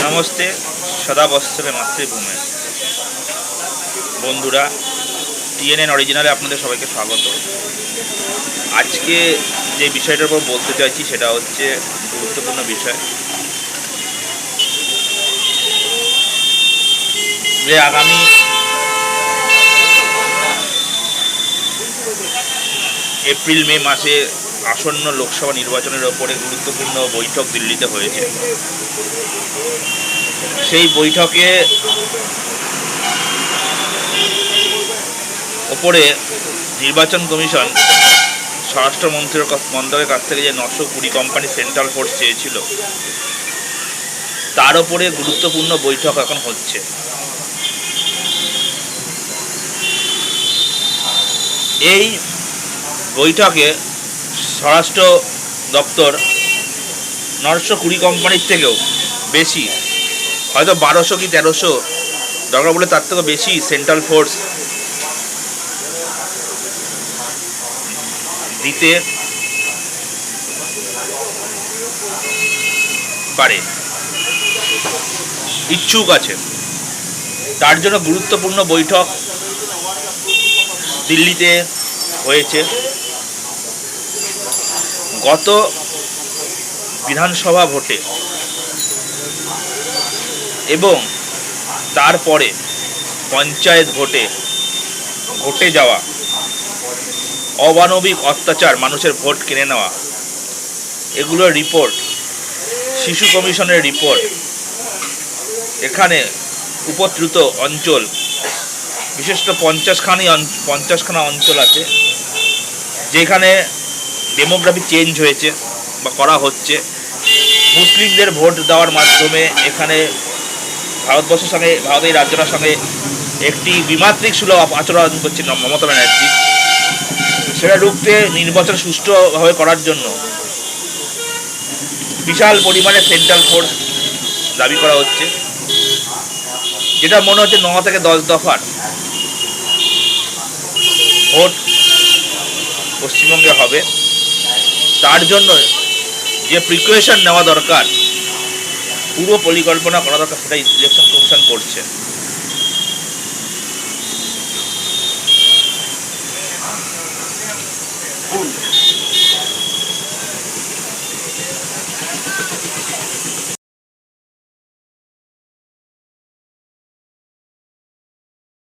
নমস্তে, সদাবৎসরে মাতৃভূমে বন্ধুরা, টিএনএন অরিজিনালে আপনাদের সবাইকে স্বাগত। আজকে যে বিষয়টার উপর বলতে চাইছি সেটা হচ্ছে গুরুত্বপূর্ণ বিষয়, যে আগামী এপ্রিল মে মাসে আসন্ন লোকসভা নির্বাচনের ওপরে গুরুত্বপূর্ণ বৈঠক দিল্লিতে হয়েছে। সেই বৈঠকে ওপরে নির্বাচন কমিশন স্বরাষ্ট্রমন্ত্রীর কাছ থেকে যে 920 কোম্পানি সেন্ট্রাল ফোর্স চেয়েছিল, তার ওপরে গুরুত্বপূর্ণ বৈঠক এখন হচ্ছে। এই বৈঠকে স্বরাষ্ট্র দপ্তর 920 কোম্পানির থেকেও বেশি, হয়তো 1200 কি 1300, দরকার বলে তার থেকেও বেশি সেন্ট্রাল ফোর্স দিতে পারে, ইচ্ছুক আছে। তার জন্য গুরুত্বপূর্ণ বৈঠক দিল্লিতে হয়েছে। গত বিধানসভা ভোটে এবং তারপরে পঞ্চায়েত ভোটে ঘটে যাওয়া অমানবিক অত্যাচার, মানুষের ভোট কিনে নেওয়া, এগুলোর রিপোর্ট, শিশু কমিশনের রিপোর্ট, এখানে উপদ্রুত অঞ্চল, বিশেষত 50খানা অঞ্চল আছে যেখানে ডেমোগ্রাফি চেঞ্জ হয়েছে বা করা হচ্ছে। মুসলিমদের ভোট দেওয়ার মাধ্যমে এখানে ভারতের রাজ্যটার সঙ্গে একটি বিমাত্রিক সুলভ আচরণ করছে মমতা ব্যানার্জি। সেটা রুখতে নির্বাচন সুষ্ঠুভাবে করার জন্য বিশাল পরিমাণে সেন্ট্রাল ফোর্স দাবি করা হচ্ছে, যেটা মনে হচ্ছে 9 থেকে 10 দফার ভোট পশ্চিমবঙ্গে হবে। তার জন্য যে প্রিকশন নেওয়া দরকার, পূর্ব পরিকল্পনা করা দরকার, সেটা ইলেকশন কমিশন করছে।